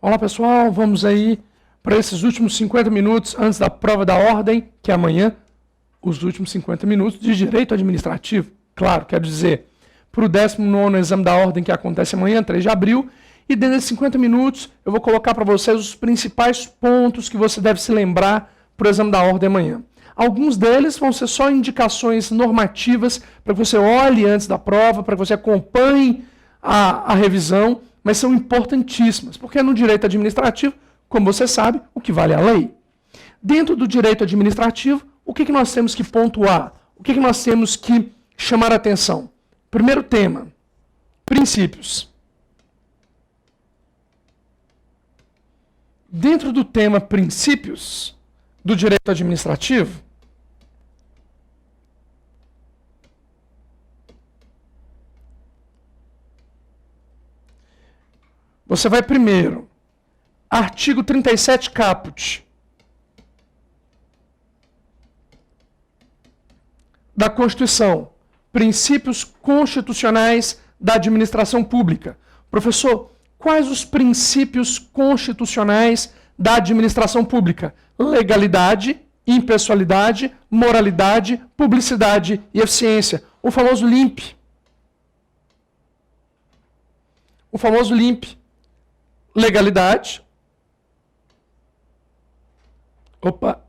Olá pessoal, vamos aí para esses últimos 50 minutos antes da prova da ordem, que é amanhã, os últimos 50 minutos de direito administrativo. Claro, quero dizer, para o 19º exame da ordem que acontece amanhã, 3 de abril, e dentro desses 50 minutos eu vou colocar para vocês os principais pontos que você deve se lembrar para o exame da ordem amanhã. Alguns deles vão ser só indicações normativas para que você olhe antes da prova, para que você acompanhe a revisão, mas são importantíssimas, porque no direito administrativo, como você sabe, o que vale é a lei. Dentro do direito administrativo, o que nós temos que pontuar? O que nós temos que chamar a atenção? Primeiro tema, princípios. Dentro do tema princípios do direito administrativo, você vai primeiro, artigo 37 caput da Constituição, princípios constitucionais da administração pública. Professor, quais os princípios constitucionais da administração pública? Legalidade, impessoalidade, moralidade, publicidade e eficiência. O famoso LIMP. O famoso LIMP. Legalidade. Opa.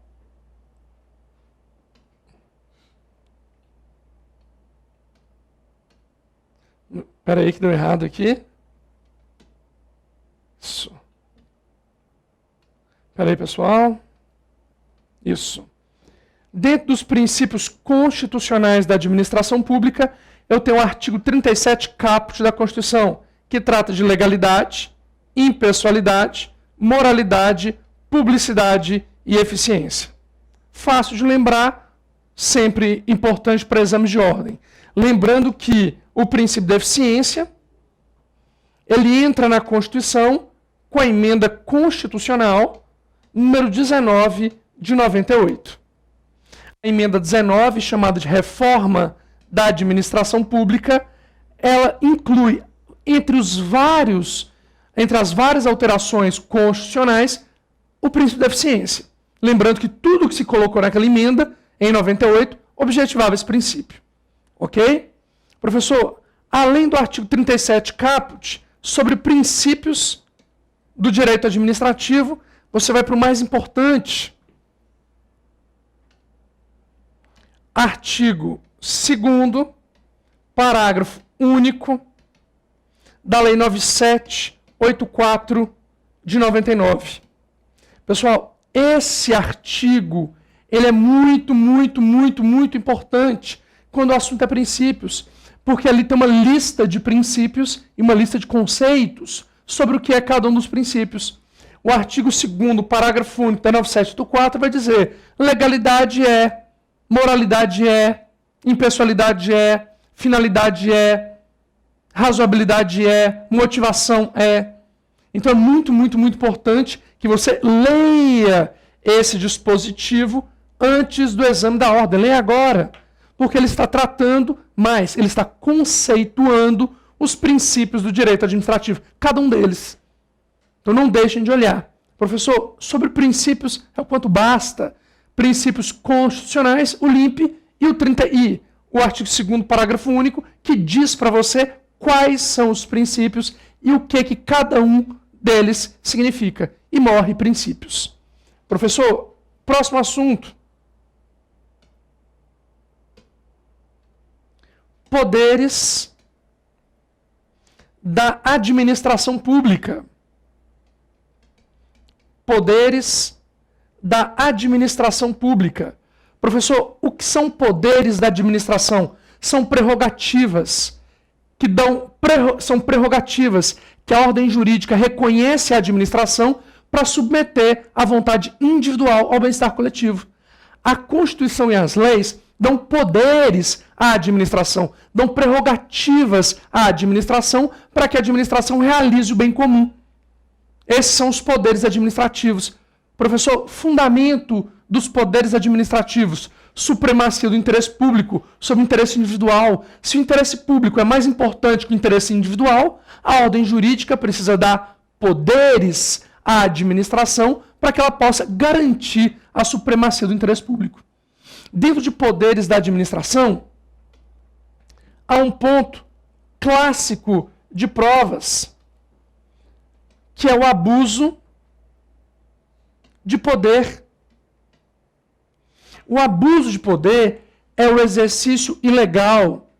Espera aí que deu errado aqui. Isso. Espera aí, pessoal. Isso. Dentro dos princípios constitucionais da administração pública, eu tenho o artigo 37 caput da Constituição, que trata de legalidade, impessoalidade, moralidade, publicidade e eficiência. Fácil de lembrar, sempre importante para exames de ordem. Lembrando que o princípio da eficiência, ele entra na Constituição com a emenda constitucional número 19 de 98. A emenda 19, chamada de Reforma da Administração Pública, ela inclui, entre as várias alterações constitucionais, o princípio da eficiência. Lembrando que tudo que se colocou naquela emenda, em 98, objetivava esse princípio. Ok? Professor, além do artigo 37 caput, sobre princípios do direito administrativo, você vai para o mais importante. Artigo 2º, parágrafo único, da Lei 9784 de 99. Pessoal, esse artigo, ele é muito importante quando o assunto é princípios, porque ali tem uma lista de princípios e uma lista de conceitos sobre o que é cada um dos princípios. O artigo 2º, parágrafo único da 9784 vai dizer: legalidade é, moralidade é, impessoalidade é, finalidade é, razoabilidade é, motivação é. Então é muito importante que você leia esse dispositivo antes do exame da ordem. Leia agora, porque ele está tratando mais, ele está conceituando os princípios do direito administrativo, cada um deles. Então não deixem de olhar. Professor, sobre princípios é o quanto basta. Princípios constitucionais, o LIMP e o 30I, o artigo 2º, parágrafo único, que diz para você quais são os princípios e o que cada um deles significa. E morre princípios. Professor, próximo assunto. Poderes da administração pública. Poderes da administração pública. Professor, o que são poderes da administração? São prerrogativas que a ordem jurídica reconhece à administração para submeter à vontade individual ao bem-estar coletivo. A Constituição e as leis dão poderes à administração, dão prerrogativas à administração para que a administração realize o bem comum. Esses são os poderes administrativos. Professor, fundamento dos poderes administrativos: supremacia do interesse público sobre o interesse individual. Se o interesse público é mais importante que o interesse individual, a ordem jurídica precisa dar poderes à administração para que ela possa garantir a supremacia do interesse público. Dentro de poderes da administração, há um ponto clássico de provas, que é o abuso de poder. O abuso de poder é o exercício ilegal.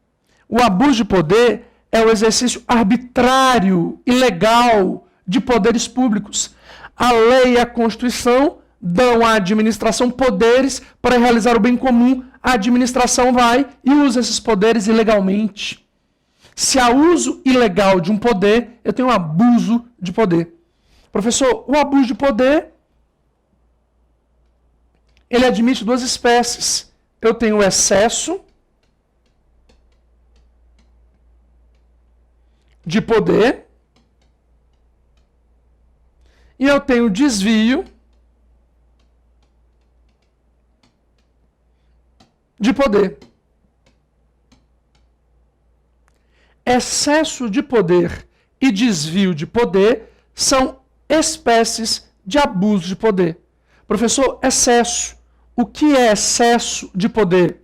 O abuso de poder é o exercício arbitrário, ilegal de poderes públicos. A lei e a Constituição dão à administração poderes para realizar o bem comum. A administração vai e usa esses poderes ilegalmente. Se há uso ilegal de um poder, eu tenho um abuso de poder. Professor, o abuso de poder, ele admite duas espécies. Eu tenho o excesso de poder e eu tenho o desvio de poder. Excesso de poder e desvio de poder são espécies de abuso de poder. Professor, excesso. O que é excesso de poder?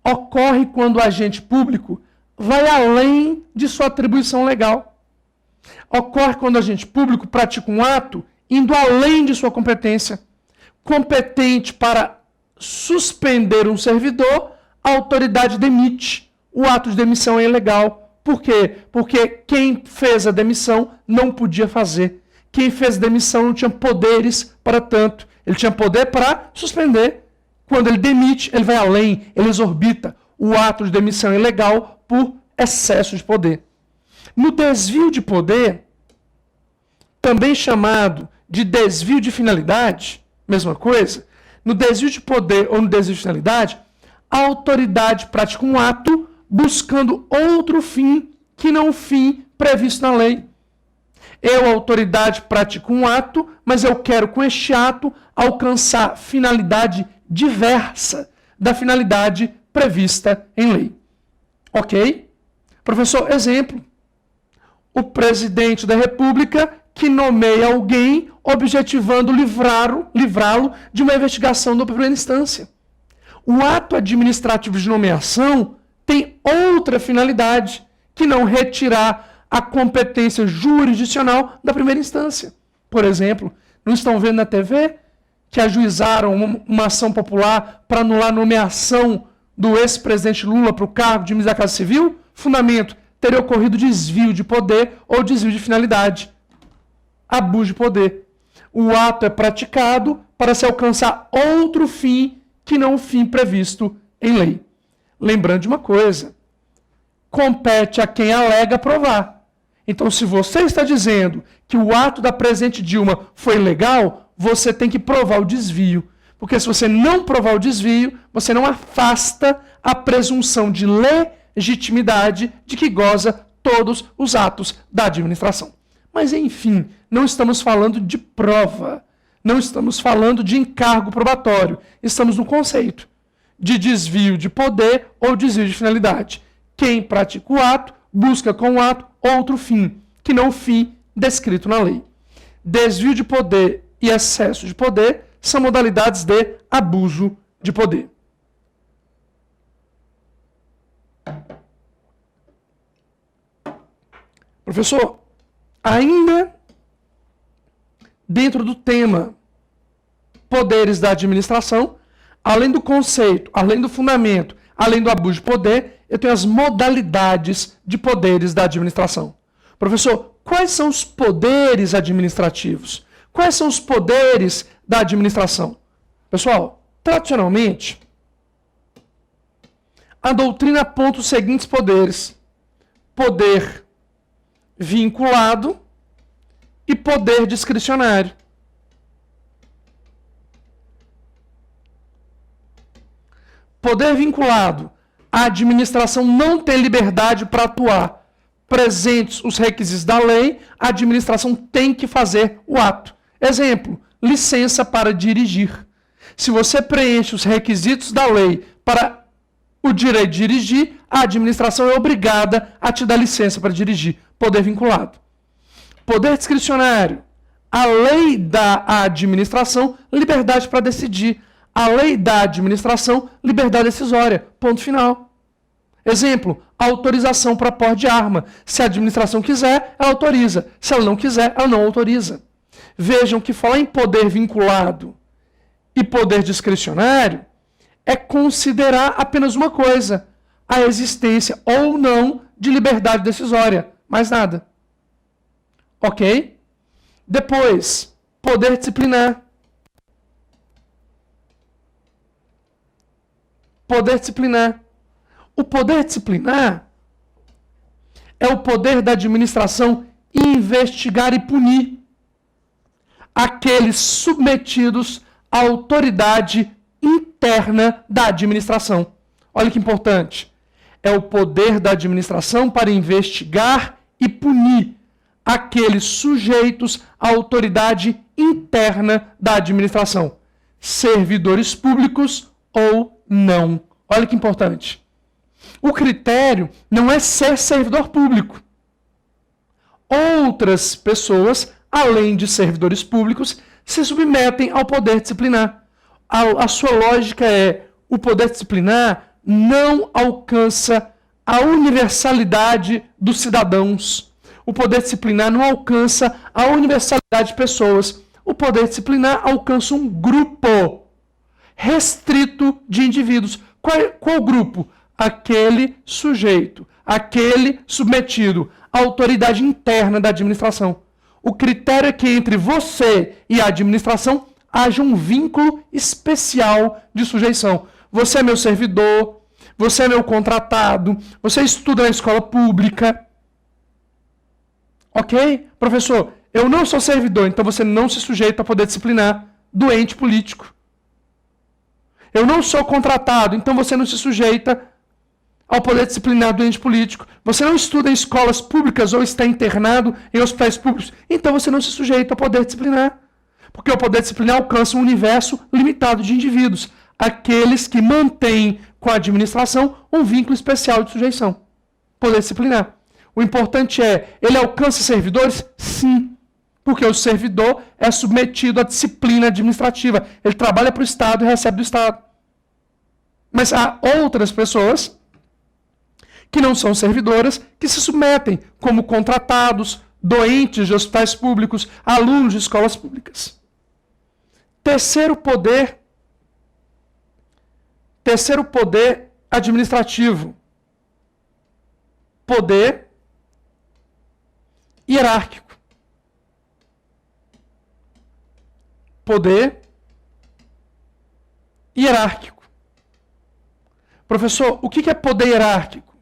Ocorre quando o agente público vai além de sua atribuição legal. Ocorre quando o agente público pratica um ato indo além de sua competência. Competente para suspender um servidor, a autoridade demite. O ato de demissão é ilegal. Por quê? Porque quem fez a demissão não podia fazer. Quem fez a demissão não tinha poderes para tanto. Ele tinha poder para suspender. Quando ele demite, ele vai além, ele exorbita. O ato de demissão é ilegal por excesso de poder. No desvio de poder, também chamado de desvio de finalidade, mesma coisa, no desvio de poder ou no desvio de finalidade, a autoridade pratica um ato buscando outro fim que não o fim previsto na lei. Eu, autoridade, pratico um ato, mas eu quero com este ato alcançar finalidade diversa da finalidade prevista em lei. Ok? Professor, exemplo. O presidente da República que nomeia alguém objetivando livrá-lo de uma investigação da primeira instância. O ato administrativo de nomeação tem outra finalidade, que não retirar a competência jurisdicional da primeira instância. Por exemplo, não estão vendo na TV que ajuizaram uma ação popular para anular a nomeação do ex-presidente Lula para o cargo de ministro da Casa Civil? Fundamento: teria ocorrido desvio de poder ou desvio de finalidade. Abuso de poder. O ato é praticado para se alcançar outro fim que não o fim previsto em lei. Lembrando de uma coisa: compete a quem alega provar. Então, se você está dizendo que o ato da presidente Dilma foi legal, você tem que provar o desvio. Porque se você não provar o desvio, você não afasta a presunção de legitimidade de que goza todos os atos da administração. Mas, enfim, não estamos falando de prova. Não estamos falando de encargo probatório. Estamos no conceito de desvio de poder ou desvio de finalidade. Quem pratica o ato, busca com o ato outro fim, que não o fim descrito na lei. Desvio de poder e excesso de poder são modalidades de abuso de poder. Professor, ainda dentro do tema poderes da administração, além do conceito, além do fundamento, além do abuso de poder, eu tenho as modalidades de poderes da administração. Professor, quais são os poderes administrativos? Quais são os poderes da administração? Pessoal, tradicionalmente, a doutrina aponta os seguintes poderes: poder vinculado e poder discricionário. Poder vinculado: a administração não tem liberdade para atuar. Presentes os requisitos da lei, a administração tem que fazer o ato. Exemplo: licença para dirigir. Se você preenche os requisitos da lei para o direito de dirigir, a administração é obrigada a te dar licença para dirigir. Poder vinculado. Poder discricionário. A lei da administração, liberdade para decidir. A lei da administração, liberdade decisória. Ponto final. Exemplo, autorização para porte de arma. Se a administração quiser, ela autoriza. Se ela não quiser, ela não autoriza. Vejam que falar em poder vinculado e poder discricionário é considerar apenas uma coisa: a existência ou não de liberdade decisória. Mais nada. Ok? Depois, poder disciplinar. Poder disciplinar. O poder disciplinar é o poder da administração investigar e punir aqueles submetidos à autoridade interna da administração. Olha que importante. É o poder da administração para investigar e punir aqueles sujeitos à autoridade interna da administração, servidores públicos ou não. Olha que importante. O critério não é ser servidor público. Outras pessoas, além de servidores públicos, se submetem ao poder disciplinar. A sua lógica é: o poder disciplinar não alcança a universalidade dos cidadãos. O poder disciplinar não alcança a universalidade de pessoas. O poder disciplinar alcança um grupo restrito de indivíduos. Qual grupo? Aquele sujeito, aquele submetido à autoridade interna da administração. O critério é que entre você e a administração haja um vínculo especial de sujeição. Você é meu servidor, você é meu contratado, você estuda na escola pública. Ok? Professor, eu não sou servidor, então você não se sujeita a poder disciplinar do ente político. Eu não sou contratado, então você não se sujeita ao poder disciplinar do ente político. Você não estuda em escolas públicas ou está internado em hospitais públicos, então você não se sujeita ao poder disciplinar. Porque o poder disciplinar alcança um universo limitado de indivíduos, aqueles que mantêm com a administração um vínculo especial de sujeição. Poder disciplinar. O importante é, ele alcança servidores? Sim. Porque o servidor é submetido à disciplina administrativa. Ele trabalha para o Estado e recebe do Estado. Mas há outras pessoas que não são servidoras, que se submetem como contratados, doentes de hospitais públicos, alunos de escolas públicas. Terceiro poder administrativo. Poder hierárquico. Poder hierárquico. Professor, o que é poder hierárquico?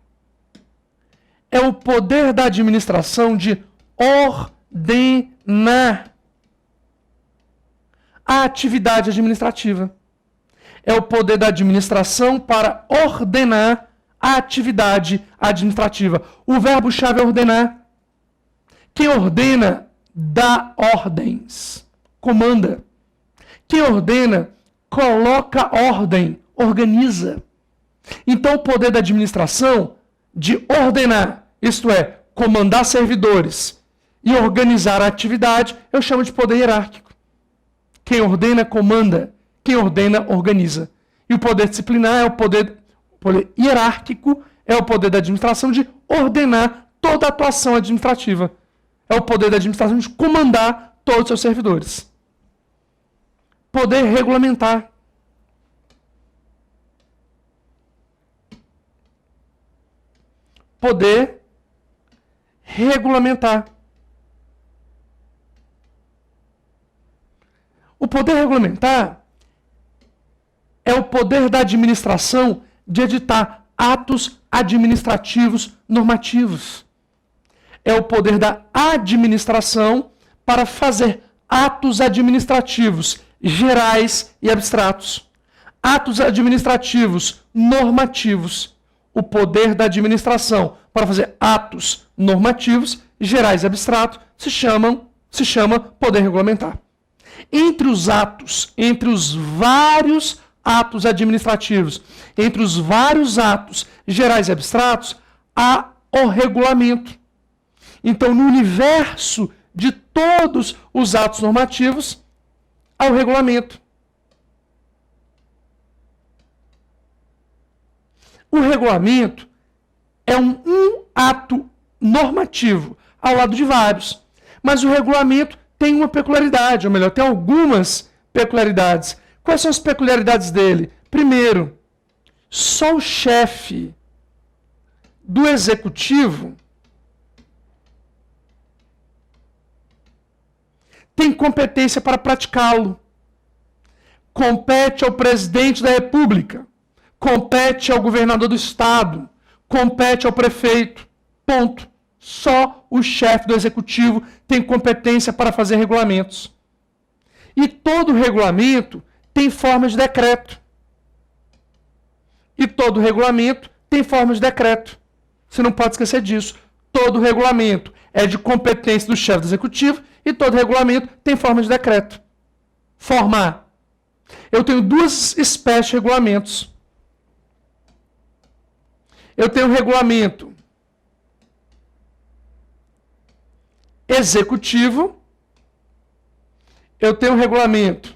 É o poder da administração de ordenar a atividade administrativa. É o poder da administração para ordenar a atividade administrativa. O verbo-chave é ordenar. Quem ordena dá ordens, comanda. Quem ordena coloca ordem, organiza. Então, o poder da administração de ordenar, isto é, comandar servidores e organizar a atividade, eu chamo de poder hierárquico. Quem ordena, comanda. Quem ordena, organiza. E o poder disciplinar é o poder hierárquico, é o poder da administração de ordenar toda a atuação administrativa. É o poder da administração de comandar todos os seus servidores. Poder regulamentar. Poder regulamentar. O poder regulamentar é o poder da administração de editar atos administrativos normativos. É o poder da administração para fazer atos administrativos gerais e abstratos. Atos administrativos normativos. O poder da administração para fazer atos normativos gerais e abstratos se chama poder regulamentar. Entre os vários atos administrativos, entre os vários atos gerais e abstratos, há o regulamento. Então, no universo de todos os atos normativos ao regulamento. O regulamento é um ato normativo, ao lado de vários. Mas o regulamento tem uma peculiaridade, ou melhor, tem algumas peculiaridades. Quais são as peculiaridades dele? Primeiro, só o chefe do executivo tem competência para praticá-lo. Compete ao presidente da República, compete ao governador do estado, compete ao prefeito. Ponto. Só o chefe do executivo tem competência para fazer regulamentos. E todo regulamento tem forma de decreto. E todo regulamento tem forma de decreto. Você não pode esquecer disso. Todo regulamento é de competência do chefe do executivo e todo regulamento tem forma de decreto. Forma A. Eu tenho duas espécies de regulamentos. Eu tenho o regulamento executivo, eu tenho o regulamento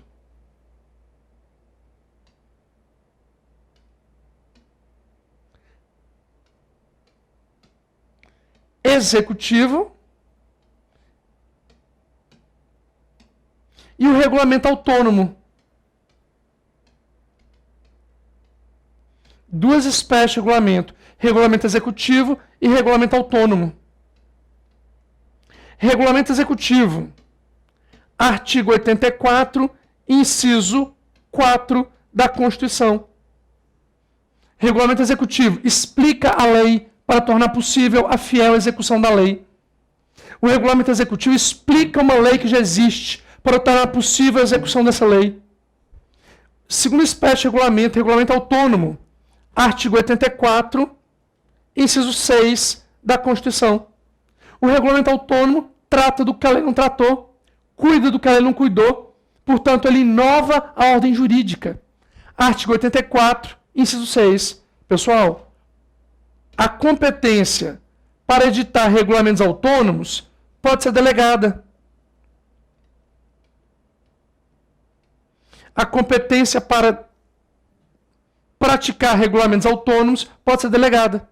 executivo e o regulamento autônomo. Duas espécies de regulamento: regulamento executivo e regulamento autônomo. Regulamento executivo. Artigo 84, inciso 4 da Constituição. Regulamento executivo explica a lei para tornar possível a fiel execução da lei. O regulamento executivo explica uma lei que já existe para tornar possível a execução dessa lei. Segunda espécie de regulamento, regulamento autônomo. Artigo 84, inciso 6 da Constituição. O regulamento autônomo trata do que a lei não tratou, cuida do que a lei não cuidou, portanto, ele inova a ordem jurídica. Artigo 84, inciso 6. Pessoal, a competência para editar regulamentos autônomos pode ser delegada. A competência para praticar regulamentos autônomos pode ser delegada.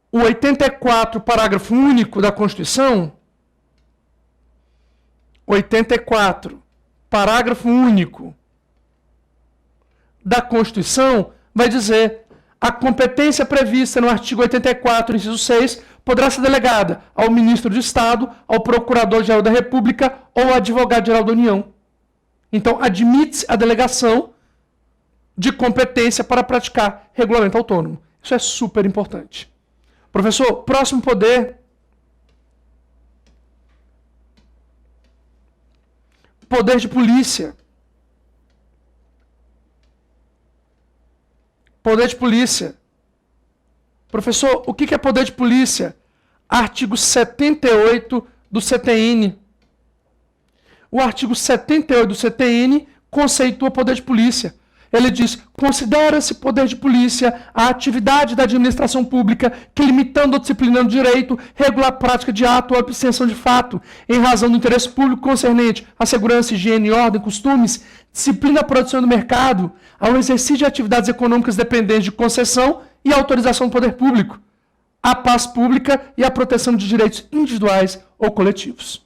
O 84, parágrafo único da Constituição, 84, parágrafo único da Constituição, vai dizer: a competência prevista no artigo 84, inciso 6, poderá ser delegada ao ministro de Estado, ao Procurador-Geral da República ou ao Advogado-Geral da União. Então, admite-se a delegação de competência para praticar regulamento autônomo. Isso é super importante. Professor, próximo poder. Poder de polícia. Poder de polícia. Professor, o que é poder de polícia? Artigo 78 do CTN. O artigo 78 do CTN conceitua poder de polícia. Ele diz: considera-se poder de polícia a atividade da administração pública que, limitando ou disciplinando direito, regula a prática de ato ou abstenção de fato, em razão do interesse público concernente à segurança, higiene, ordem, costumes, disciplina a produção do mercado, ao exercício de atividades econômicas dependentes de concessão e autorização do poder público, a paz pública e a proteção de direitos individuais ou coletivos.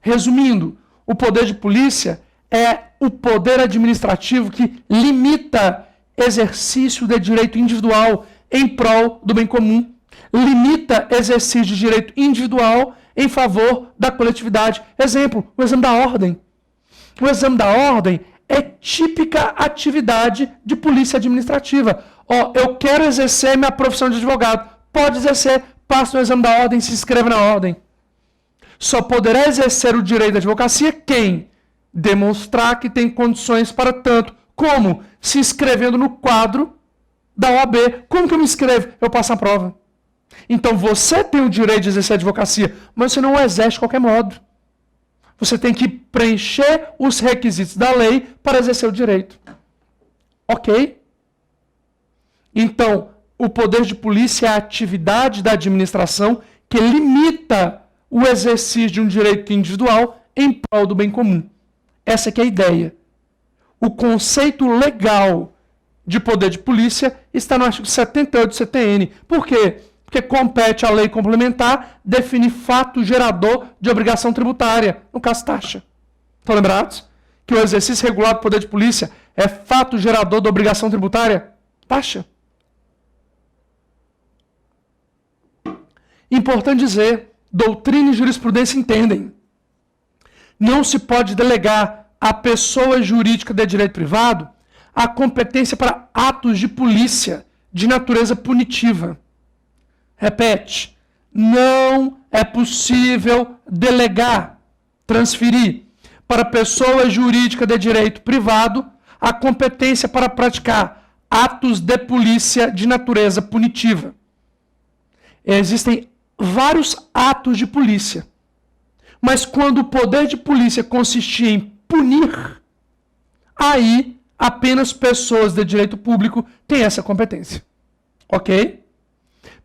Resumindo, o poder de polícia é o poder administrativo que limita exercício de direito individual em prol do bem comum. Limita exercício de direito individual em favor da coletividade. Exemplo, o exame da ordem. O exame da ordem é típica atividade de polícia administrativa. Eu quero exercer minha profissão de advogado. Pode exercer, passa no exame da ordem, se inscreva na ordem. Só poderá exercer o direito da advocacia quem demonstrar que tem condições para tanto. Como? Se inscrevendo no quadro da OAB. Como que eu me inscrevo? Eu passo a prova. Então você tem o direito de exercer a advocacia, mas você não o exerce de qualquer modo. Você tem que preencher os requisitos da lei para exercer o direito. Ok? Então, o poder de polícia é a atividade da administração que limita o exercício de um direito individual em prol do bem comum. Essa que é a ideia. O conceito legal de poder de polícia está no artigo 78 do CTN. Por quê? Porque compete à lei complementar definir fato gerador de obrigação tributária, no caso taxa. Estão lembrados? Que o exercício regular do poder de polícia é fato gerador da obrigação tributária? Taxa. Importante dizer, doutrina e jurisprudência entendem. Não se pode delegar à pessoa jurídica de direito privado a competência para atos de polícia de natureza punitiva. Repete, não é possível delegar, transferir para pessoa jurídica de direito privado a competência para praticar atos de polícia de natureza punitiva. Existem vários atos de polícia, mas quando o poder de polícia consistia em punir, aí apenas pessoas de direito público têm essa competência. Ok?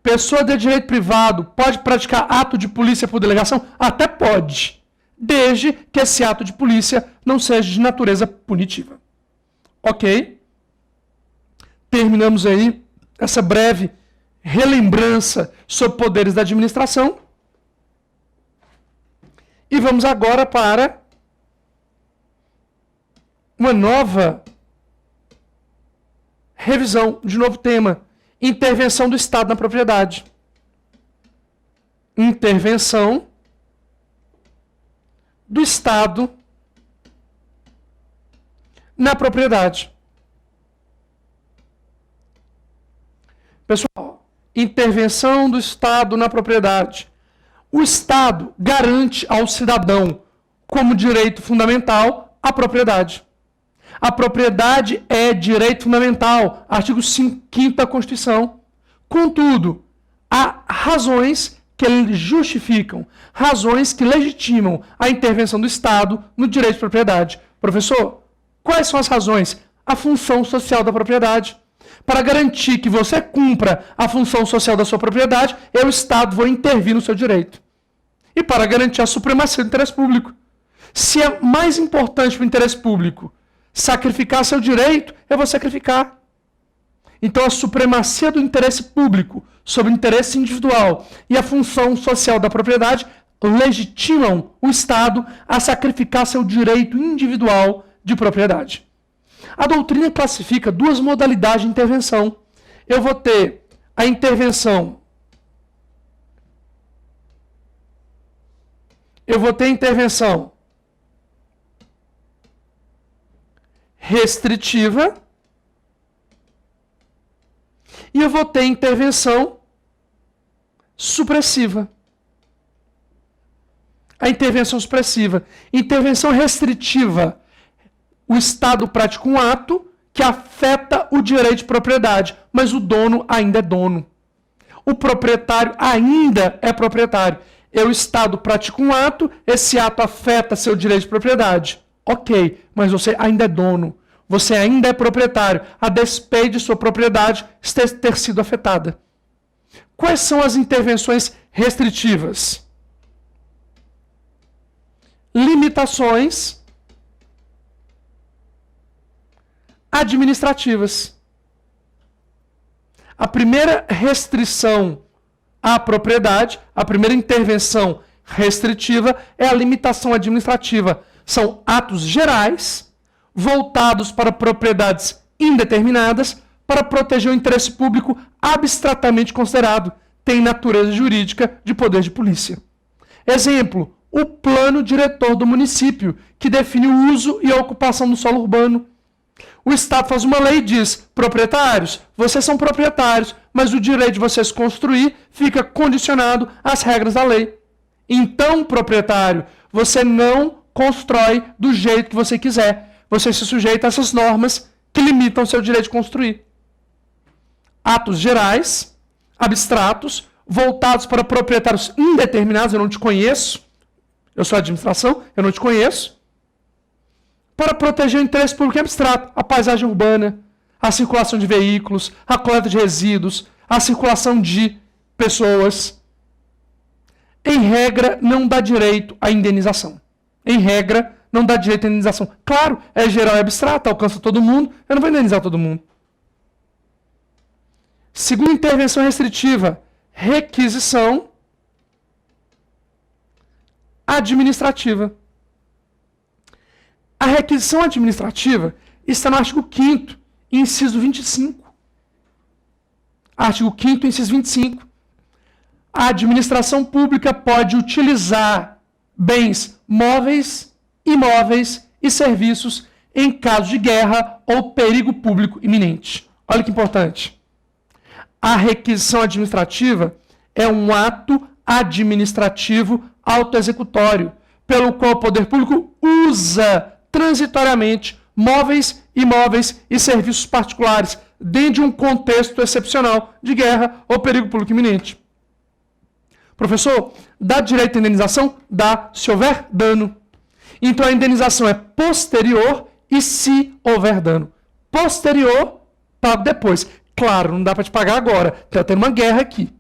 Pessoa de direito privado pode praticar ato de polícia por delegação? Até pode, desde que esse ato de polícia não seja de natureza punitiva. Ok? Terminamos aí essa breve relembrança sobre poderes da administração. E vamos agora para uma nova revisão de novo tema. Intervenção do Estado na propriedade. Intervenção do Estado na propriedade. Pessoal, intervenção do Estado na propriedade. O Estado garante ao cidadão, como direito fundamental, a propriedade. A propriedade é direito fundamental, artigo 5º da Constituição. Contudo, há razões que justificam, razões que legitimam a intervenção do Estado no direito de propriedade. Professor, quais são as razões? A função social da propriedade. Para garantir que você cumpra a função social da sua propriedade, eu, Estado, vou intervir no seu direito. E para garantir a supremacia do interesse público. Se é mais importante para o interesse público sacrificar seu direito, eu vou sacrificar. Então, a supremacia do interesse público sobre o interesse individual e a função social da propriedade legitimam o Estado a sacrificar seu direito individual de propriedade. A doutrina classifica duas modalidades de intervenção. Eu vou ter a intervenção restritiva e eu vou ter intervenção supressiva. A intervenção supressiva. Intervenção restritiva. O Estado pratica um ato que afeta o direito de propriedade, mas o dono ainda é dono. O proprietário ainda é proprietário. Eu, Estado, pratico um ato, esse ato afeta seu direito de propriedade. Ok, mas você ainda é dono. Você ainda é proprietário, a despeito de sua propriedade ter sido afetada. Quais são as intervenções restritivas? Limitações administrativas. A primeira restrição à propriedade, a primeira intervenção restritiva é a limitação administrativa. São atos gerais, voltados para propriedades indeterminadas, para proteger o interesse público abstratamente considerado, tem natureza jurídica de poder de polícia. Exemplo, o plano diretor do município, que define o uso e a ocupação do solo urbano. O Estado faz uma lei e diz, proprietários, vocês são proprietários, mas o direito de vocês construir fica condicionado às regras da lei. Então, proprietário, você não constrói do jeito que você quiser. Você se sujeita a essas normas que limitam o seu direito de construir. Atos gerais, abstratos, voltados para proprietários indeterminados, eu não te conheço, eu sou a administração, eu não te conheço, para proteger o interesse público abstrato, a paisagem urbana, a circulação de veículos, a coleta de resíduos, a circulação de pessoas. em regra, não dá direito à indenização. Em regra, não dá direito à indenização. Claro, é geral e abstrato, alcança todo mundo, eu não vou indenizar todo mundo. Segunda intervenção restritiva, requisição administrativa. A requisição administrativa está no artigo 5º, inciso 25. Artigo 5º, inciso 25. A administração pública pode utilizar bens móveis, imóveis e serviços em caso de guerra ou perigo público iminente. Olha que importante. A requisição administrativa é um ato administrativo autoexecutório, pelo qual o poder público usa transitoriamente móveis, imóveis e serviços particulares, dentro de um contexto excepcional de guerra ou perigo público iminente. Professor, dá direito à indenização? Dá, se houver dano. Então a indenização é posterior e se houver dano. Posterior, pago depois. Claro, não dá para te pagar agora. Está tendo uma guerra aqui.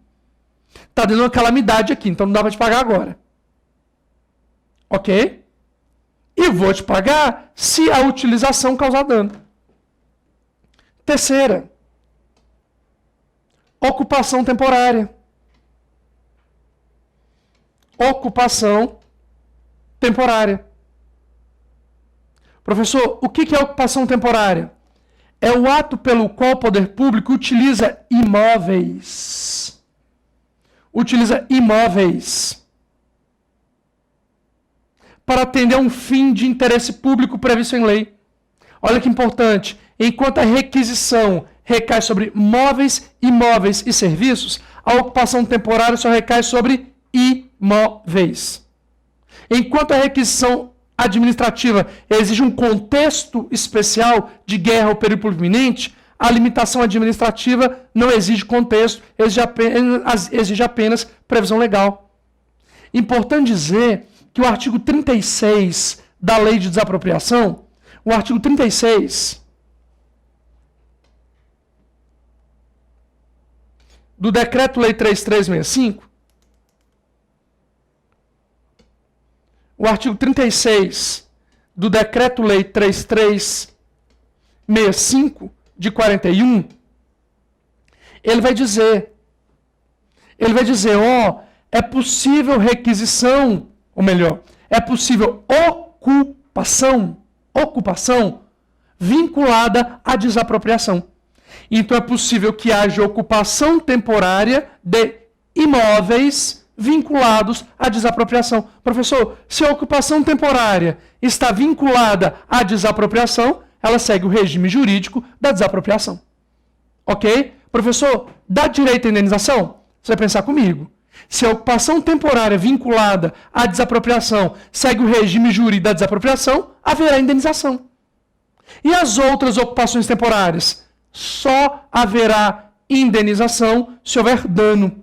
Está tendo uma calamidade aqui, então não dá para te pagar agora. Ok? E vou te pagar se a utilização causar dano. Terceira, ocupação temporária. Ocupação temporária. Professor, o que é ocupação temporária? É o ato pelo qual o poder público utiliza imóveis. Utiliza imóveis para atender a um fim de interesse público previsto em lei. Olha que importante. Enquanto a requisição recai sobre móveis, imóveis e serviços, a ocupação temporária só recai sobre imóveis. Enquanto a requisição administrativa exige um contexto especial de guerra ou perigo público iminente, a limitação administrativa não exige contexto, exige apenas previsão legal. Importante dizer que o artigo 36 da Lei de Desapropriação, o artigo 36 do Decreto-Lei 3365, o artigo 36 do Decreto-Lei 3365, de 41, ele vai dizer, é possível requisição, ou melhor, é possível ocupação vinculada à desapropriação. Então é possível que haja ocupação temporária de imóveis vinculados à desapropriação. Professor, se a ocupação temporária está vinculada à desapropriação, ela segue o regime jurídico da desapropriação. Ok? Professor, dá direito à indenização? Você vai pensar comigo. Se a ocupação temporária vinculada à desapropriação segue o regime jurídico da desapropriação, haverá indenização. E as outras ocupações temporárias? Só haverá indenização se houver dano.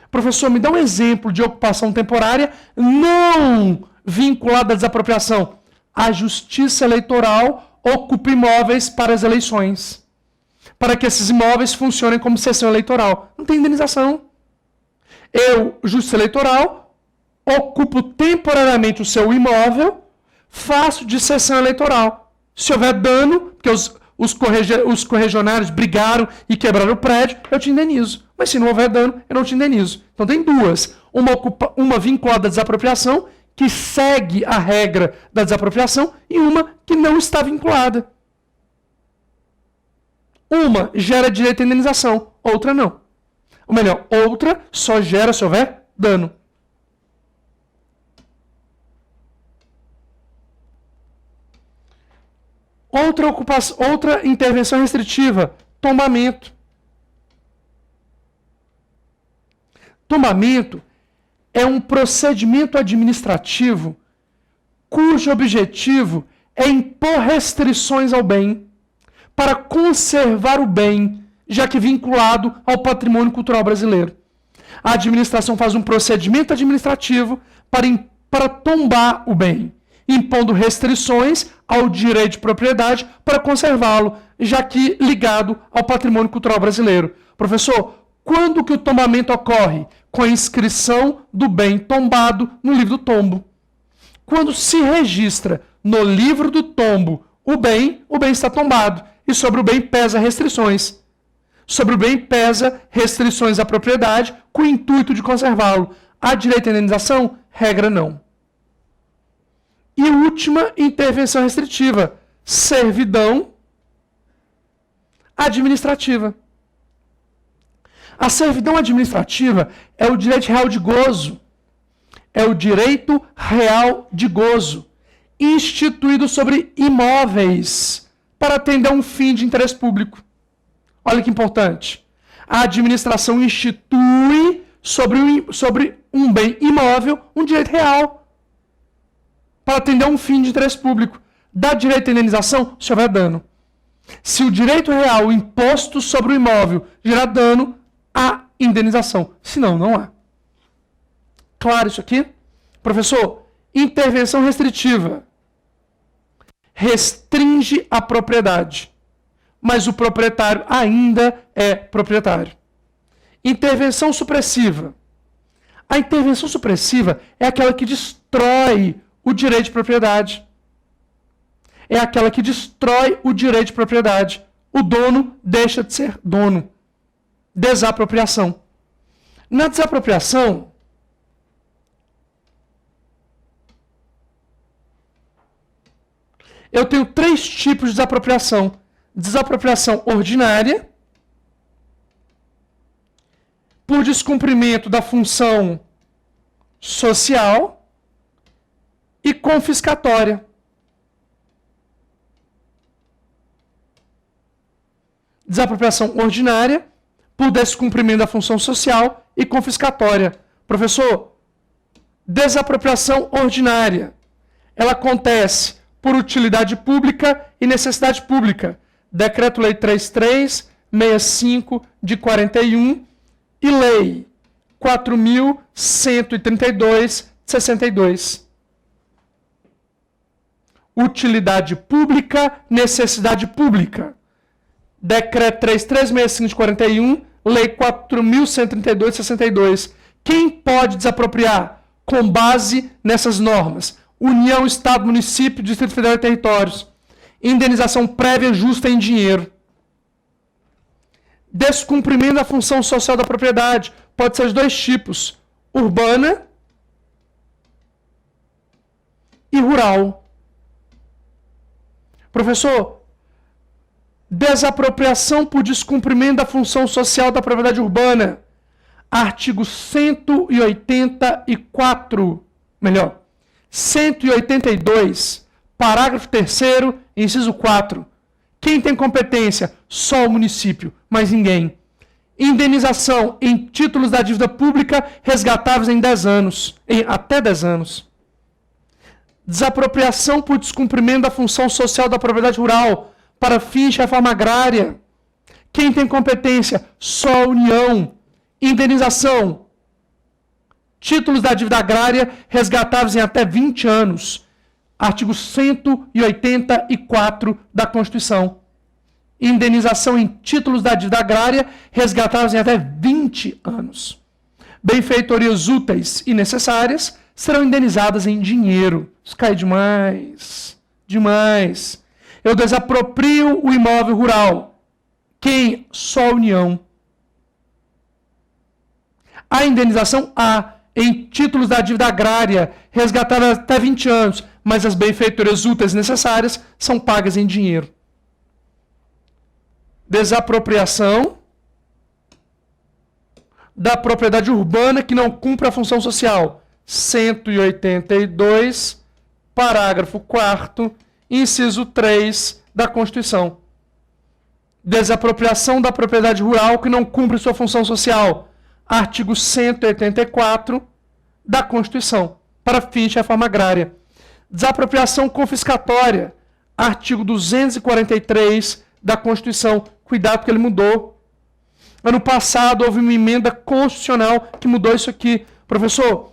Professor, me dá um exemplo de ocupação temporária não vinculada à desapropriação. A Justiça Eleitoral ocupa imóveis para as eleições, para que esses imóveis funcionem como sessão eleitoral. Não tem indenização. Eu, Justiça Eleitoral, ocupo temporariamente o seu imóvel, faço de sessão eleitoral. Se houver dano, porque os correligionários brigaram e quebraram o prédio, eu te indenizo. Mas se não houver dano, eu não te indenizo. Então tem duas. Uma vinculada à desapropriação, que segue a regra da desapropriação, e uma que não está vinculada. Uma gera direito à indenização, outra não. Ou melhor, outra só gera se houver dano. Outra intervenção restritiva, tombamento. Tombamento é um procedimento administrativo cujo objetivo é impor restrições ao bem para conservar o bem, já que vinculado ao patrimônio cultural brasileiro. A administração faz um procedimento administrativo para tombar o bem, impondo restrições ao direito de propriedade para conservá-lo, já que ligado ao patrimônio cultural brasileiro. Professor, quando que o tombamento ocorre? com a inscrição do bem tombado no livro do tombo. Quando se registra no livro do tombo o bem está tombado. E sobre o bem pesa restrições. Sobre o bem pesa restrições à propriedade com o intuito de conservá-lo. Há direito à indenização? Regra não. E última intervenção restritiva, servidão administrativa. A servidão administrativa é o direito real de gozo. É o direito real de gozo, instituído sobre imóveis para atender a um fim de interesse público. Olha que importante. A administração institui sobre um bem imóvel um direito real para atender a um fim de interesse público. Dá direito à indenização se houver dano. Se o direito real imposto sobre o imóvel gerar dano, há indenização. Senão, não há. Claro isso aqui? Professor, intervenção restritiva. Restringe a propriedade, mas o proprietário ainda é proprietário. Intervenção supressiva. A intervenção supressiva é aquela que destrói o direito de propriedade. É aquela que destrói o direito de propriedade. O dono deixa de ser dono. Desapropriação. Na desapropriação, eu tenho 3 tipos de desapropriação. Desapropriação ordinária, por descumprimento da função social, e confiscatória. Desapropriação ordinária, por descumprimento da função social, e confiscatória. Professor, desapropriação ordinária, ela acontece por utilidade pública e necessidade pública. Decreto-Lei 3365 de 41 e Lei 4.132 de 62. Utilidade pública, necessidade pública. Decreto 3365 de 41, Lei 4.132 de 62. Quem pode desapropriar com base nessas normas? União, Estado, Município, Distrito Federal e Territórios. Indenização prévia justa em dinheiro. Descumprimento da função social da propriedade. Pode ser de 2 tipos. Urbana e rural. Professor, desapropriação por descumprimento da função social da propriedade urbana. Artigo 184. 182, parágrafo 3º, inciso 4. Quem tem competência? Só o município, mais ninguém. Indenização em títulos da dívida pública resgatáveis em 10 anos, até 10 anos. Desapropriação por descumprimento da função social da propriedade rural para fins de reforma agrária. Quem tem competência? Só a União. Indenização. Títulos da dívida agrária resgatáveis em até 20 anos. Artigo 184 da Constituição. Indenização em títulos da dívida agrária resgatáveis em até 20 anos. Benfeitorias úteis e necessárias serão indenizadas em dinheiro. Isso cai demais. Demais. Eu desaproprio o imóvel rural. Quem? Só a União. A indenização em títulos da dívida agrária, resgatáveis até 20 anos, mas as benfeitorias úteis necessárias são pagas em dinheiro. Desapropriação da propriedade urbana que não cumpre a função social. 182, parágrafo 4º, inciso 3 da Constituição. Desapropriação da propriedade rural que não cumpre sua função social. Artigo 184 da Constituição, para fins de reforma agrária. Desapropriação confiscatória. Artigo 243 da Constituição. Cuidado porque ele mudou. Ano passado houve uma emenda constitucional que mudou isso aqui. Professor,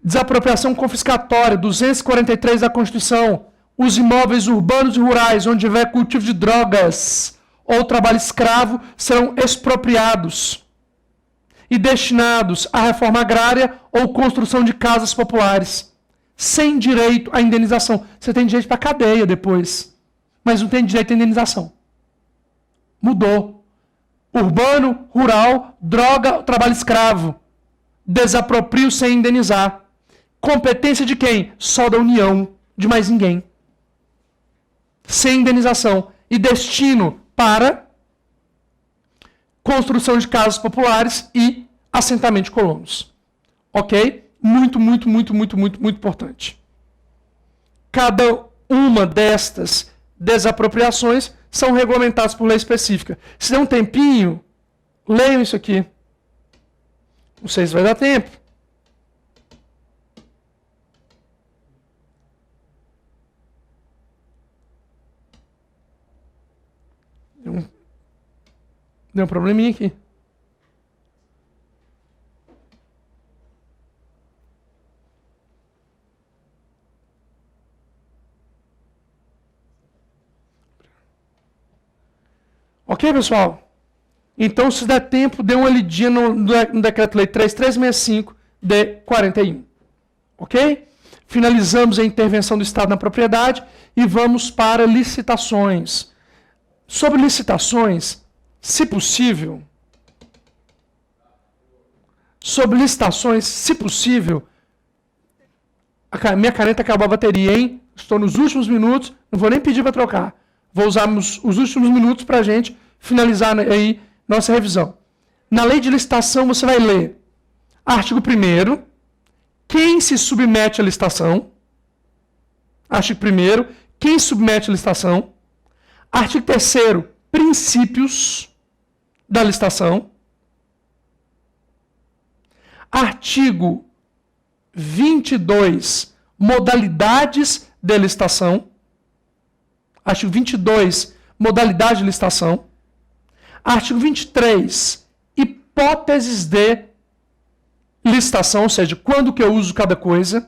desapropriação confiscatória, 243 da Constituição. Os imóveis urbanos e rurais onde houver cultivo de drogas ou trabalho escravo serão expropriados. e destinados à reforma agrária ou construção de casas populares, sem direito à indenização. Você tem direito para cadeia depois, mas não tem direito à indenização. Mudou. Urbano, rural, droga, trabalho escravo. Desaproprio sem indenizar. Competência de quem? Só da União, de mais ninguém. Sem indenização. E destino para construção de casas populares e assentamento de colonos. Ok? Muito importante. Cada uma destas desapropriações são regulamentadas por lei específica. Se der um tempinho, leiam isso aqui. Não sei se vai dar tempo. Deu um probleminha aqui. Ok, pessoal? Então, se der tempo, dê uma lidinha no Decreto-Lei 3365 de 41. Ok? Finalizamos a intervenção do Estado na propriedade e vamos para licitações. Sobre licitações, se possível, minha caneta acabou a bateria, hein? Estou nos últimos minutos, não vou nem pedir para trocar. Vou usar os últimos minutos para a gente finalizar aí nossa revisão. Na lei de licitação, você vai ler artigo 1º, quem se submete à licitação. Artigo 1º, quem submete à licitação. Artigo 3º, princípios da licitação. Artigo 22, modalidades de licitação. Artigo 22, modalidade de licitação. Artigo 23, hipóteses de licitação, ou seja, quando que eu uso cada coisa.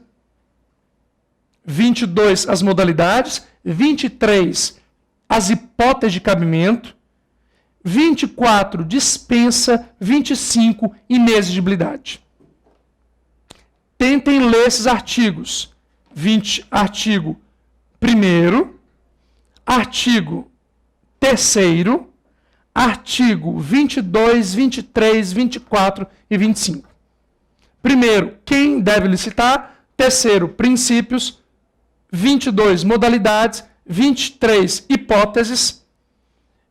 22, as modalidades. 23, as hipóteses de cabimento. 24, dispensa. 25, inexigibilidade. Tentem ler esses artigos. Artigo 1º, artigo 3º, artigo 22, 23, 24 e 25. Primeiro, quem deve licitar. Terceiro, princípios. 22, modalidades. 23, hipóteses.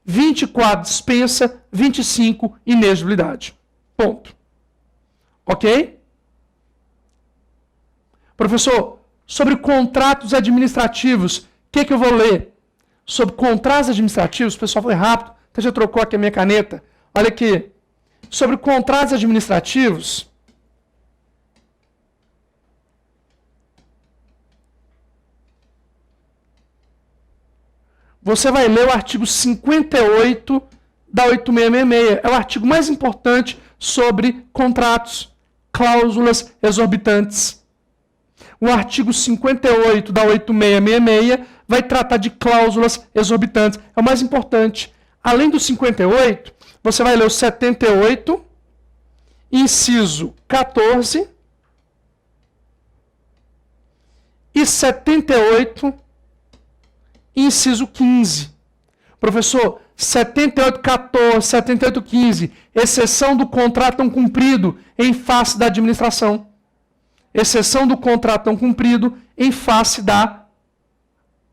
24, dispensa. 25, inexigibilidade. Ponto. Ok? Professor, sobre contratos administrativos, o que eu vou ler? Sobre contratos administrativos, o pessoal foi rápido, até já trocou aqui a minha caneta. Olha aqui. Sobre contratos administrativos, você vai ler o artigo 58 da 8666. É o artigo mais importante sobre contratos, cláusulas exorbitantes. O artigo 58 da 8666 vai tratar de cláusulas exorbitantes. É o mais importante. Além do 58, você vai ler o 78, inciso 14, e 78, inciso 15. Professor, 78, 14, 78, 15, exceção do contrato não cumprido em face da administração. Exceção do contrato não cumprido em face da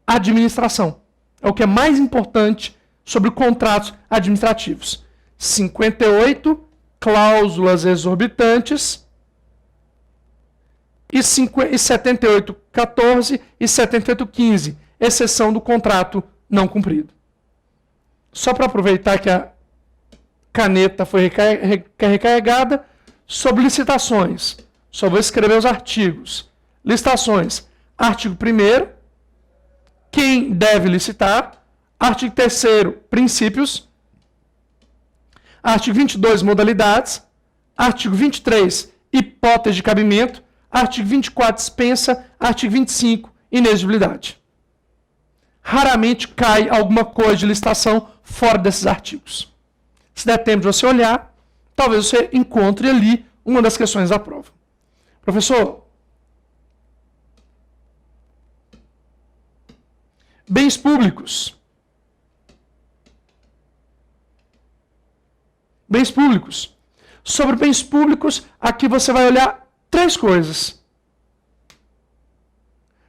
administração. É o que é mais importante sobre contratos administrativos. 58, cláusulas exorbitantes. E 78, 14 e 78, 15, exceção do contrato não cumprido. Só para aproveitar que a caneta foi recarregada, sobre licitações. Só vou escrever os artigos. Licitações. Artigo 1º, quem deve licitar. Artigo 3º, princípios. Artigo 22, modalidades. Artigo 23, hipótese de cabimento. Artigo 24, dispensa. Artigo 25, inexigibilidade. Raramente cai alguma coisa de licitação fora desses artigos. Se der tempo de você olhar, talvez você encontre ali uma das questões da prova. Professor, bens públicos. Bens públicos. Sobre bens públicos, aqui você vai olhar 3 coisas.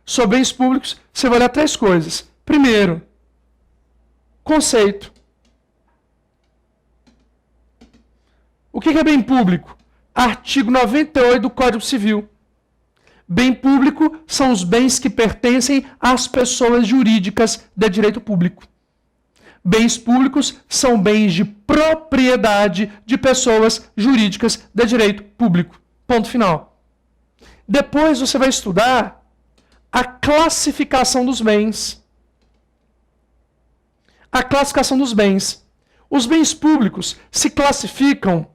Sobre bens públicos, você vai olhar 3 coisas. Primeiro, conceito. O que é bem público? Artigo 98 do Código Civil. Bem público são os bens que pertencem às pessoas jurídicas de direito público. Bens públicos são bens de propriedade de pessoas jurídicas de direito público. Ponto final. Depois você vai estudar a classificação dos bens. A classificação dos bens. Os bens públicos se classificam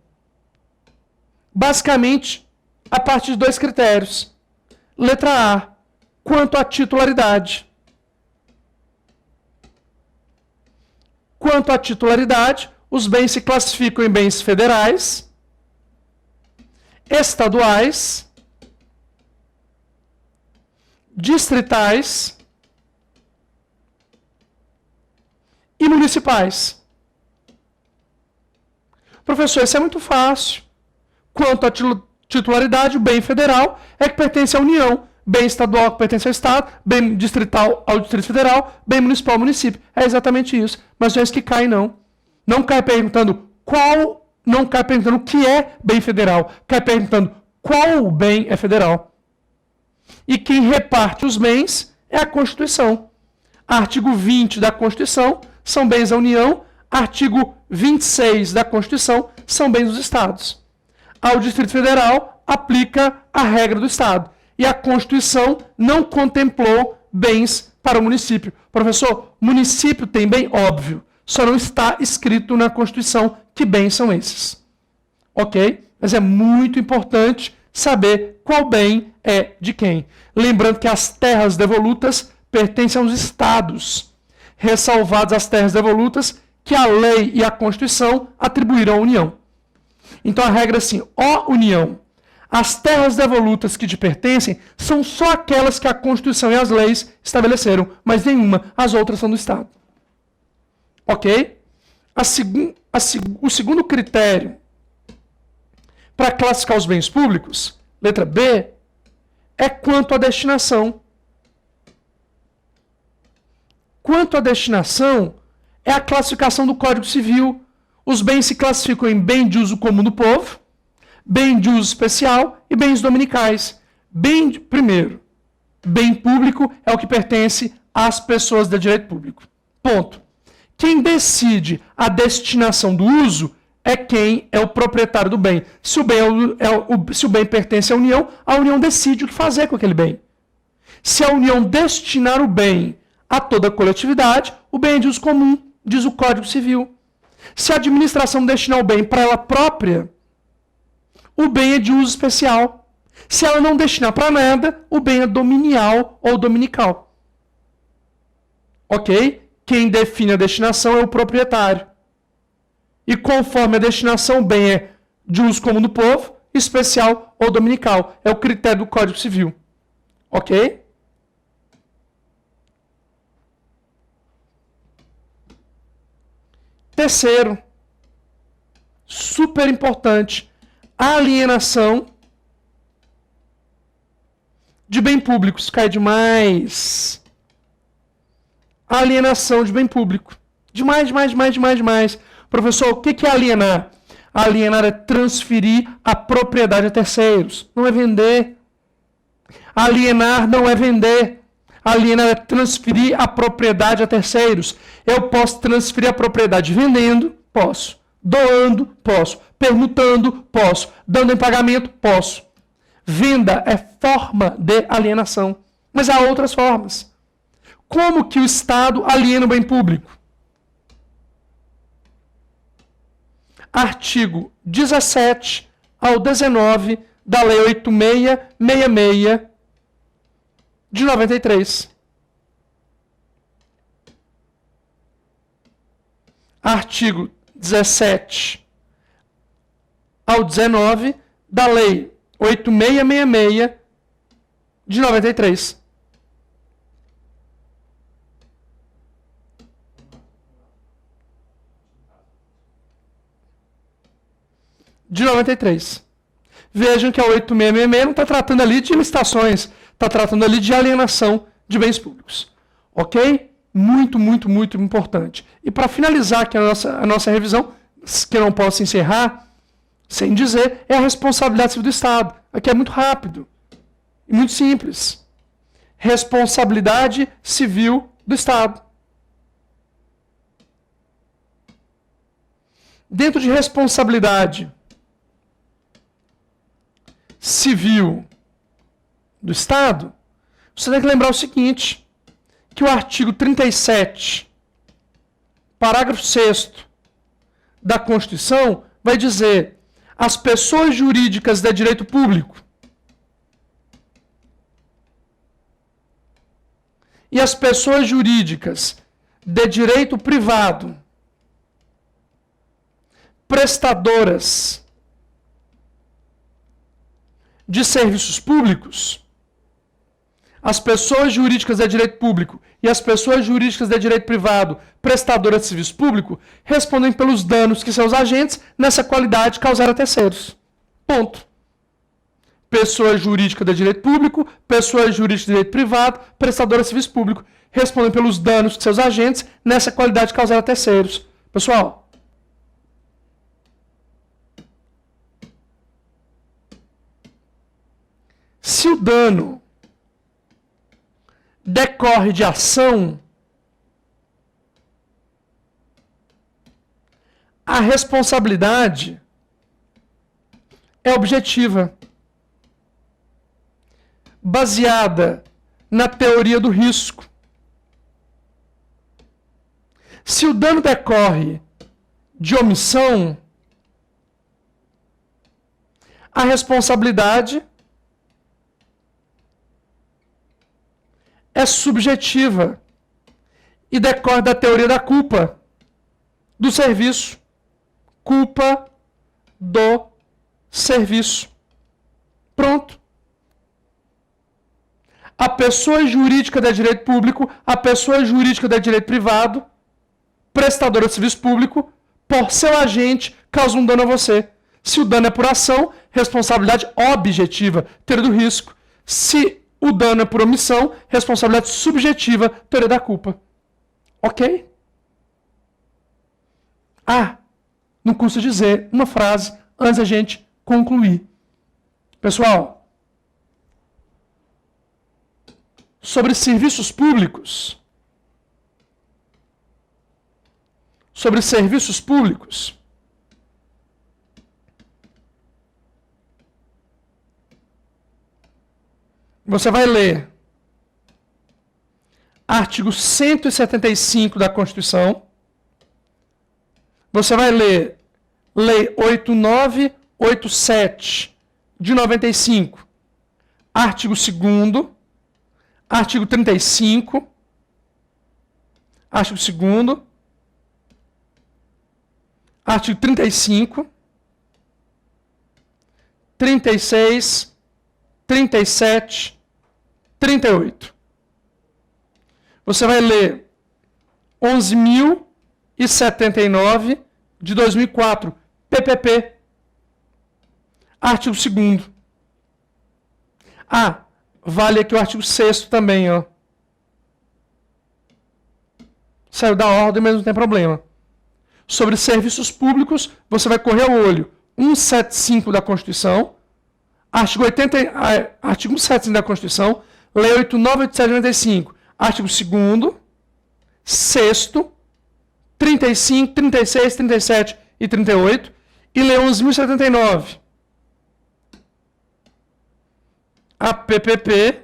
basicamente a partir de 2 critérios. Letra A, quanto à titularidade. Quanto à titularidade, os bens se classificam em bens federais, estaduais, distritais e municipais. Professor, isso é muito fácil. Quanto à titularidade, o bem federal é que pertence à União, bem estadual que pertence ao Estado, bem distrital ao Distrito Federal, bem municipal ao município. É exatamente isso. Mas não é isso que cai, não. Não cai perguntando não cai perguntando o que é bem federal. Cai perguntando qual bem é federal. E quem reparte os bens é a Constituição. Artigo 20 da Constituição são bens da União. Artigo 26 da Constituição são bens dos Estados. Ao Distrito Federal aplica a regra do Estado. E a Constituição não contemplou bens para o município. Professor, município tem bem? Óbvio. Só não está escrito na Constituição que bens são esses. Ok? Mas é muito importante saber qual bem é de quem. Lembrando que as terras devolutas pertencem aos estados, ressalvadas as terras devolutas que a lei e a Constituição atribuíram à União. Então a regra é assim, ó União, as terras devolutas que te pertencem são só aquelas que a Constituição e as leis estabeleceram, mas nenhuma, as outras são do Estado. Ok? O segundo critério para classificar os bens públicos, letra B, é quanto à destinação. Quanto à destinação, é a classificação do Código Civil. Os bens se classificam em bem de uso comum do povo, bem de uso especial e bens dominicais. Primeiro, bem público é o que pertence às pessoas de direito público. Ponto. Quem decide a destinação do uso é quem é o proprietário do bem. Se o bem pertence à União decide o que fazer com aquele bem. Se a União destinar o bem a toda a coletividade, o bem é de uso comum, diz o Código Civil. Se a administração destinar o bem para ela própria, o bem é de uso especial. Se ela não destinar para nada, o bem é dominial ou dominical. Ok? Quem define a destinação é o proprietário. E conforme a destinação, o bem é de uso comum do povo, especial ou dominical. É o critério do Código Civil. Ok? Terceiro, super importante, a alienação de bem públicos. Cai demais. A alienação de bem público. Demais. Professor, o que é alienar? Alienar é transferir a propriedade a terceiros. Não é vender. Alienar não é vender. Alienar é transferir a propriedade a terceiros. Eu posso transferir a propriedade vendendo? Posso. Doando? Posso. Permutando? Posso. Dando em pagamento? Posso. Venda é forma de alienação. Mas há outras formas. Como que o Estado aliena o bem público? Artigo 17 ao 19 da Lei 8666 de 93. Artigo 17 ao 19 da Lei 8666 de 93. De 93. Vejam que a 8666 não está tratando ali de licitações, está tratando ali de alienação de bens públicos. Ok? Muito, muito, muito importante. E para finalizar aqui a nossa revisão, que eu não posso encerrar sem dizer, é a responsabilidade civil do Estado. Aqui é muito rápido e muito simples. Responsabilidade civil do Estado. Dentro de responsabilidade civil do Estado, você tem que lembrar o seguinte, que o artigo 37, parágrafo 6º da Constituição vai dizer: as pessoas jurídicas de direito público e as pessoas jurídicas de direito privado, prestadoras de serviços públicos, as pessoas jurídicas de direito público e as pessoas jurídicas de direito privado, prestadoras de serviço público, respondem pelos danos que seus agentes, nessa qualidade, causaram a terceiros. Ponto. Pessoa jurídica de direito público, pessoa jurídica de direito privado, prestadora de serviço público, respondem pelos danos que seus agentes, nessa qualidade, causaram a terceiros. Pessoal, se o dano decorre de ação, a responsabilidade é objetiva, baseada na teoria do risco. Se o dano decorre de omissão, a responsabilidade é subjetiva e decorre da teoria da culpa do serviço. Culpa do serviço. Pronto. A pessoa jurídica de direito público, a pessoa jurídica de direito privado, prestadora de serviço público, por seu agente, causa um dano a você. Se o dano é por ação, responsabilidade objetiva, teoria do risco. Se o dano é por omissão, responsabilidade subjetiva, teoria da culpa. Ok? Não custa dizer uma frase antes da gente concluir. Pessoal, sobre serviços públicos, você vai ler artigo 175 da Constituição, você vai ler Lei 8987 de 95, artigo 2º, artigo 35, artigo 2º, artigo 35, 36, 37, 38. Você vai ler 11.079 de 2004, PPP. Artigo 2º. Vale aqui o artigo 6º também, ó. Saiu da ordem, mas não tem problema. Sobre serviços públicos, você vai correr o olho. 175 da Constituição, artigo 175 da Constituição, Lei 8987/95, artigo 2º, 6º, 35, 36, 37 e 38, e Lei 11.079. A PPP,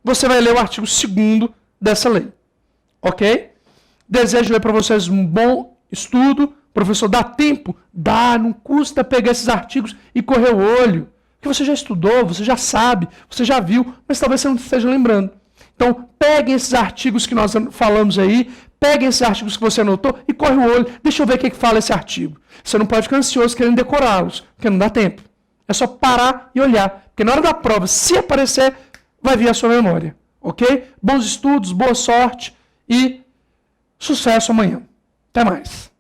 você vai ler o artigo 2º dessa lei. Ok? Desejo para vocês um bom estudo. Professor, dá tempo? Dá, não custa pegar esses artigos e correr o olho. Porque você já estudou, você já sabe, você já viu, mas talvez você não esteja lembrando. Então, peguem esses artigos que nós falamos aí, peguem esses artigos que você anotou e corre o olho. Deixa eu ver o que fala esse artigo. Você não pode ficar ansioso querendo decorá-los, porque não dá tempo. É só parar e olhar. Porque na hora da prova, se aparecer, vai vir a sua memória. Ok? Bons estudos, boa sorte e sucesso amanhã. Até mais.